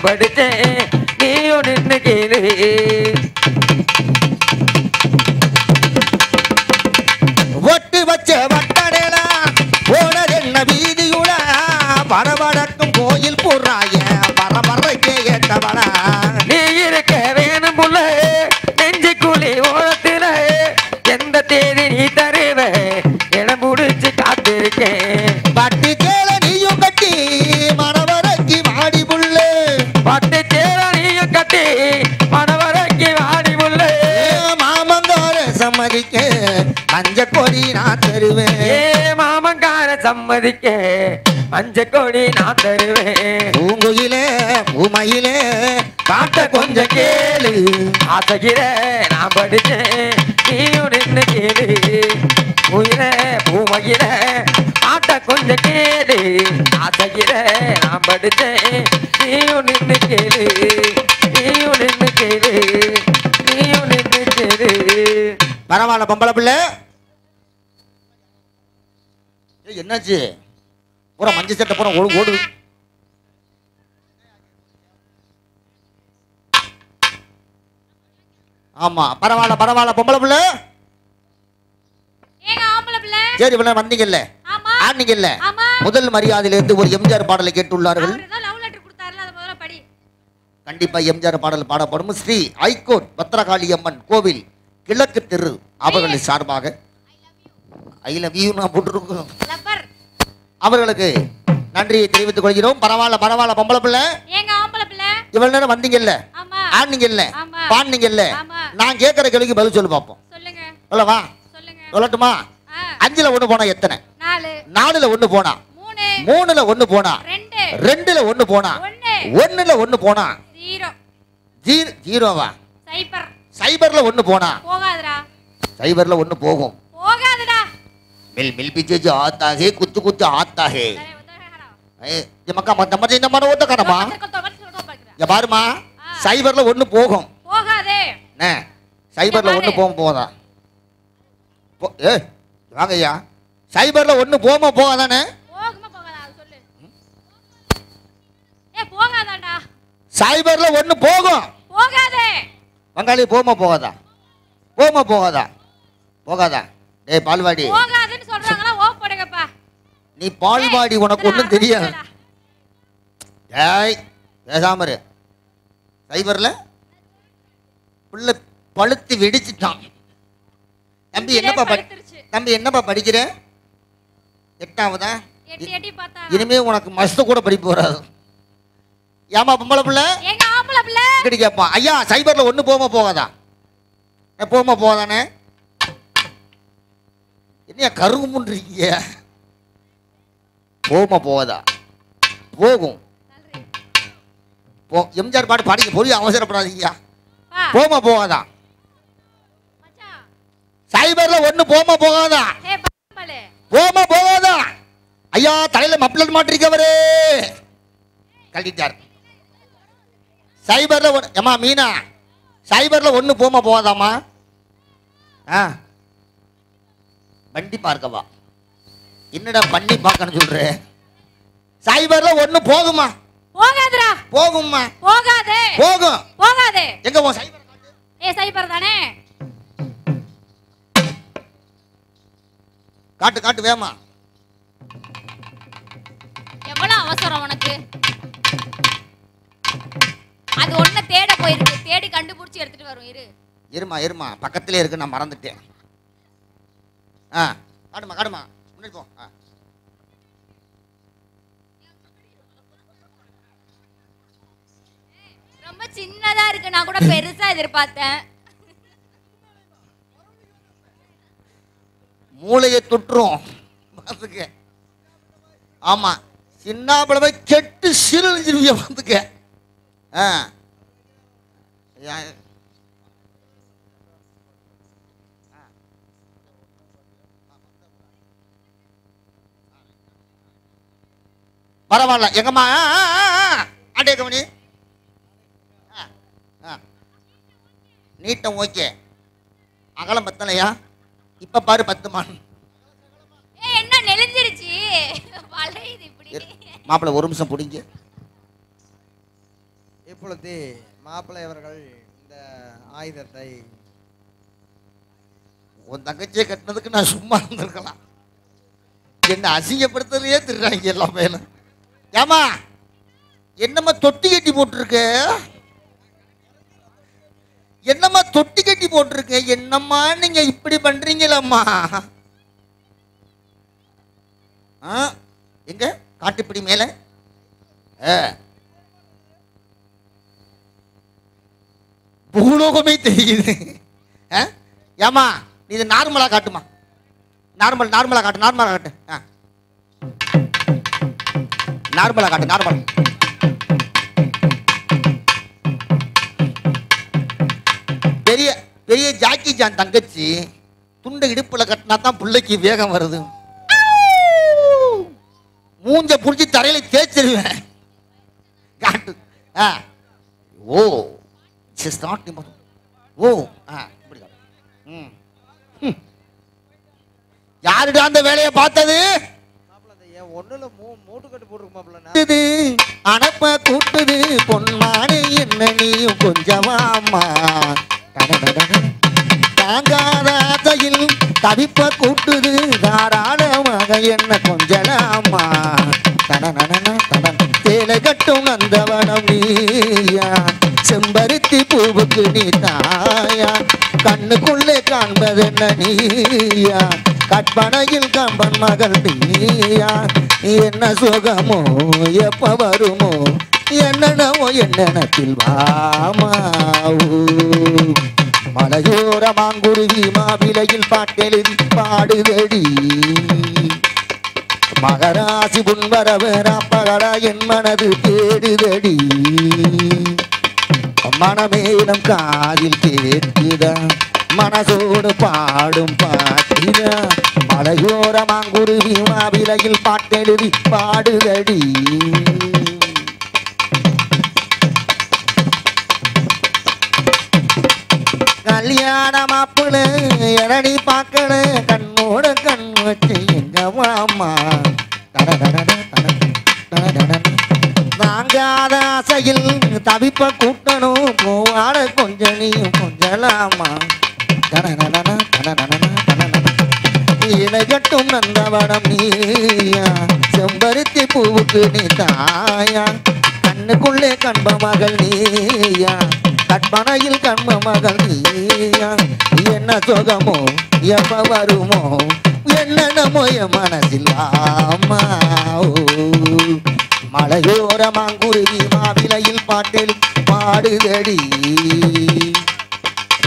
நான் படிச்சேன் நீயும் நின்னு கேளு ஒட்டு வச்ச வட்டடேலா போனது என்ன வீதியுட பரவடக்கும் கோயில் போடுறாய பரபரைக்கே ஏற்றவனா நீ இருக்க வேணும் புள்ள நெஞ்சுக்குழி ஓரத்துல எந்த தேதி நீ தருவ இடம் முடிச்சு காத்திருக்கேன் பட்டு சேல நீயும் கட்டி மனவரைக்கு மாடி புள்ள பட்டு சேர நீயும் கட்டி மனவரைக்கு வாடி புள்ள மாமங்கார சம்மதிக்க மஞ்ச கொடி நான் தருவேன் ஏ மாமங்கார சம்மதிக்க மஞ்ச கொடி நான் தருவேன் பூங்குயிலே பூமையிலே காட்ட கொஞ்சம் கேளு ஆசைகிற நான் படிச்சேன் நீயும் நின்னு கேளு உயிர பூமையில காட்ட கொஞ்சம் கேளு ஆசைகிற நான் படிச்சேன் நீயும் நின்னு கேளு நீயும் நின்னு கேளு நீயும் நின்னு கேளு பரவாயில்ல பொம்பளை பிள்ளை என்னாச்சு பூரா மஞ்சள் சட்டை பூரா ஓடுது ஆமா பரவாயில்ல பரவாயில்ல பொம்பளை பிள்ளை சரி இவ்வளவு வந்தீங்கல்ல ஆனீங்கல்ல முதல் மரியாதையிலிருந்து ஒரு எம்ஜிஆர் பாடலை கேட்டுள்ளார்கள் கண்டிப்பா எம்ஜிஆர் பாடல் பாடப்படும் ஸ்ரீ ஐகோட் பத்திரகாளி அம்மன் கோவில் கிழக்கு தெரு அவர்களின் சார்பாக ஐ லவ் யூ நான் போட்டிருக்கோம் அவர்களுக்கு நன்றியை தெரிவித்துக் கொள்கிறோம் பரவாயில்ல பரவாயில்ல பொம்பளை பிள்ளை இவ்வளவு நேரம் வந்தீங்கல்ல ஆனீங்கல்ல பாடுனீங்கல்ல நான் கேட்கிற கேள்விக்கு பதில் சொல்லு பார்ப்போம் சொல்லவா சொல்லட்டுமா 5ல 1 போனா எத்தனை 4ல 1 போனா 3ல 1 போனா 2ல 1 போனா 1ல 1 போனா 0வா சைபர்ல 1 போனா சைபர்ல 1 போகும் मिल मिल पीछे जो आता है कुछ कुछ आता है ये मक्का मत नंबर இந்த மாதிரி ஓட்ட கரமா இங்க பாருமா சைபர்ல 1 போகும் போகாதே நே சைபர்ல 1 போதா ஏய் வாங்கய்யா சைபர்ல 1 போகாதானே போகாதா அது சொல்லு போகாதாடா சைபர்ல 1 போகும் போகாதே வங்காளி போகாதா டேய் பால்வாடி போகாதேன்னு சொல்றாங்களா ஓ போடுங்கப்பா நீ பால்வாடி உனக்கு ஒண்ணும் தெரியாது டேய் பேசாம இரு சைபர்ல புள்ள பழுத்து வெடிச்சிட்டான் தம்பி என்னப்பா படிக்கிற 8ஆவதா இனிமே உனக்கு மஸ்து கூட படிப்பு வராது ஏமா பொம்பளை பிள்ளை எங்க ஆம்பளை பிள்ளை இப்படி கேட்பான் ஐயா சைபர்ல 1 போகாதா போகாதானே என்ன கருகுமுன்றீங்க போகாதா போகும் எம்ஜிஆர் பாட்டு பாடிக்க பொரிய அவசரப்படாதீங்க போகாதா சைபர்ல 1 போகாதா போகாதா ஐயா தலையில மப்ளர் மாட்டிருக்கவரே கழட்டிட்டார் சைபர்ல ஏமா மீனா சைபர்ல 1 போகாதாமா வண்டி பார்க்கவா என்னடா பண்ணி பார்க்கணும் சொல்ற சைபர்ல 1 போகுமா போகாதடா போகுமா போகாதே போகாதே எங்க போ சைபர் காட்டு சைபர் தானே காட்டு வேமா எவ்வளவு அவசரம் உனக்கு அது ஒண்ணு தேட போயிருக்கு தேடி கண்டுபிடிச்சு எடுத்துட்டு வரும் இருமா பக்கத்திலே இருக்கு நான் மறந்துட்டேன் காடுமா முன்னாடி போ ரொம்ப சின்னதா இருக்கு நான் கூட பெருசா எதிர்பார்த்தேன் மூளையை தொற்றும் ஆமா சின்னாபளவை கெட்டு சிறுஞ்சிருவிய வந்துக்க பரவாயில்ல எங்கம்மா ஆட்டே கவனி நீட்டம் ஓகே அகலம் பத்தலையா இப்ப பாரு 10 மான் என்ன நெளிஞ்சிருச்சு வளையுது இப்படி மாப்பிள ஒரு நிமிஷம் புடிங்க இப்பொழுது மாப்பிள்ளை அவர்கள் இந்த ஆயுதத்தை உன் தங்கச்சியை கட்டினதுக்கு நான் சும்மா இருந்திருக்கலாம். என்ன அசிங்கப்படுத்துறதே திருறாங்க எல்லாம் மேல. ஏமா என்னம்மா தொட்டி கட்டி போட்டிருக்க? என்னம்மா தொட்டி கட்டி போட்டிருக்க? என்னம்மா நீங்க இப்படி பண்றீங்களம்மா? எங்க காட்டுப்பிடி மேல பூலோகமே தெரியுது. ஏமா நீ இது நார்மலா காட்டுமா? நார்மலா காட்டு. நார்மலா காட்டு. நார்மல். பெரிய பெரிய ஜாக்கி ஜான் தங்கச்சி துண்டை இடுப்புல கட்டினா தான் பிள்ளைக்கு வேகம் வருது. மூஞ்ச புடிச்சு தரையில தேய்ச்சிருவேன். காட்டு. ஓ ஓ யாருடா அந்த வேலையை பார்த்தது? ஒண்ணுல மூட்டு கட்டு போட்டுருக்கு. அனப்ப கூட்டுது பொன்மானே என்ன நீயும் கொஞ்சமாமா தாங்காத ஆசையில் தவிப்ப கூட்டுது தாராளமாக என்ன கொஞ்சலாமா தேலை கட்டும் நந்தவனம் நீயா செம்பருத்தி பூவுக்கு நீ தாயா கண்ணுக்குள்ளே காண்பது என்ன நீயா கற்பனையில் கம்பன் மகள் நீயா என்ன சுகமோ எப்ப வருமோ என்னென்னவோ என்னென்னத்தில் வாமா மலையோர மாங்குருவி மாவிலையில் பாட்டெழுதி பாடுதடி மகராசி புன்வரவரப்பகடா என் மனது தேடுதடி மனமேலம் காதில் கேட்குதா மனசோடு பாடும் பாட்டிதா மலையோர மாங்குருவி மாவிலையில் பாட்டெழுதி பாடுதடி கல்யாண மாப்பிள எரடி பார்க்கல கண்ணோட கண் வச்சு எங்க மாமா நாங்காத ஆசையில் தவிப்ப கூட்டணும் போவாட கொஞ்சம் நீயும் கொஞ்சலாமா இலை கட்டும் நந்தவனம் நீயா செம்பருத்தி பூவுக்கு நீ தாயா கண்ணுக்குள்ளே கண்ப மகள் நீயா கற்பனையில் கண்ப மகள் நீயா என்ன சுகமோ எப்ப வருமோ என்னென்னமோ என் மனசில் ஆமா மலையோர மாங்குருவி மாவிலையில் பாட்டில் பாடுதடி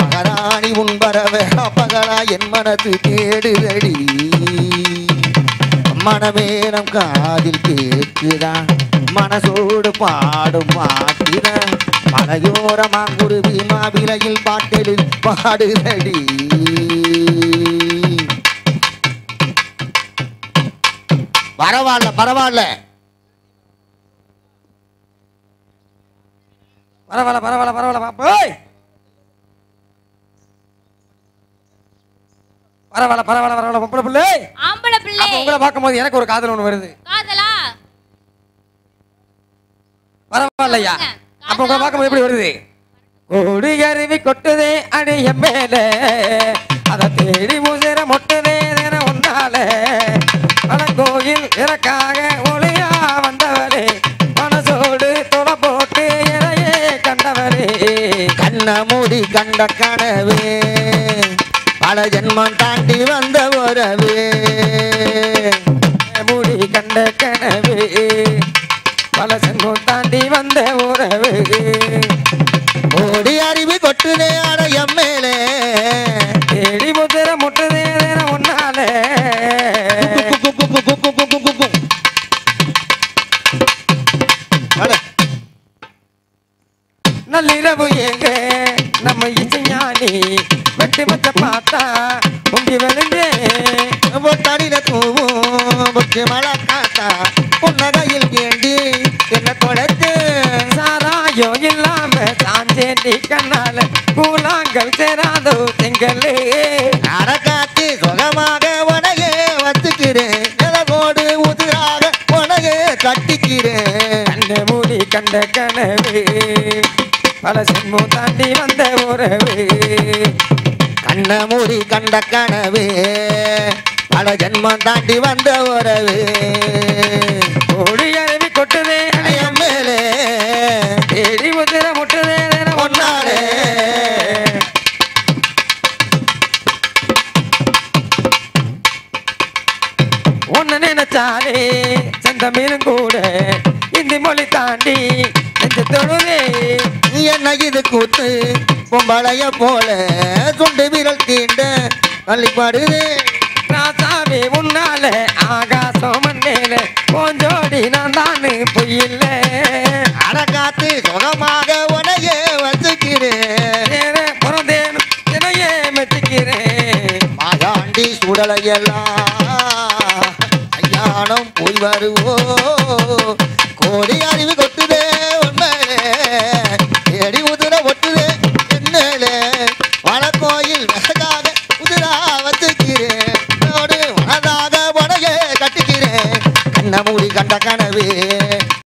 மகாராணி உன் பறவை பகலா என் மனது தேடுதடி மனமேனம் காதில் கேட்குதா மனசோடு பாடும் பாட்டினா மலையோர மாங்குருவி மாவிலையில் பாட்டெழு பாடுதடி பரவாயில்ல பரவாயில்ல பரவாயில்ல பரவாயில்ல பரவாயில்ல பாப்போய் பரவாயில்ல பரவாயில்ல பரவாயில்ல பொம்பளை பிள்ளை ஆம்பளை பிள்ளை அப்ப உங்களை பார்க்கும்போது எனக்கு ஒரு காதல் ஒண்ணு வருது. காதலா? பரவாயில்லையா? அப்ப உங்களை பார்க்கும்போது எப்படி வருது? ஓடி அருவி கொட்டுதே அடிய மேல அத தேடி முசிற மொட்டுதே ஒன்னால கோயில் எனக்காக ஒளியா வந்தவரே மனசோடு தொலை போட்டு இறையே கண்டவரே கண்ண மூடி கண்ட கனவே பல ஜென்மம் தாண்டி வந்த உறவே மூடி கண்ட கனவே பல ஜென்மம் தாண்டி வந்த உறவே ஓடி அறிவு கொட்டுதே அடையம் மேலே தேடி முதிர முட்டுதே ஒன்னாலே நள்ளிரவு எங்க நம்ம இசைஞானி வெட்டி வச்ச பார்த்தா பொங்கி விழுந்தே தடியில தூவும் முக்கிய மழை காத்தா புன்னகையில் கேண்டி என்ன தொலைத்து சாராயோ இல்லாம சாஞ்சேண்டி கண்ணால கூழாங்கல் சேராதோ செங்கல்லே அறக்காத்தி சுகமாக உனகே வச்சுக்கிறேன் நிலவோடு உதிராக உனகே கட்டிக்கிறேன் கண்ண மூடி கண்ட கனவே பல சென்மம் தாண்டி வந்த உறவு கண்ண மூடி கண்ட கனவு பல ஜென்மம் தாண்டி வந்த உறவு கோடி அருவி கொட்டுதே என் மேலே தேடி முதிர முட்டுதே ஒன்னாலே ஒன்னு நினைச்சாலே செந்தமிழும் கூட இந்தி மொழி தாண்டி நெஞ்சு தொழுதே நீ என்ன இது கூத்து பொம்பளைய போல சுண்டு விரல் தீண்ட தள்ளிப்பாடுது ராசாவே உன்னால ஆகாசம் மண்ணேல கொஞ்சோடி நான் தானு பொய்யில்ல அடக்காத்து சுகமாக உனையே வச்சுக்கிறேன் பிறந்தேன் என்னையே மெச்சிக்கிறேன் மாயாண்டி சுடலையெல்லாம் ஐயானம் போய் வருவோ கோடி அறிவு கொட்டுதே உண்மையிலே தேடி உதிர ஒட்டுதே என்னலே வனக்கோயில் மெசகாக உதிரா வச்சுக்கிறேன் மனதாக உனையே கட்டிக்கிறேன் கண்ண மூடி கண்ட கனவே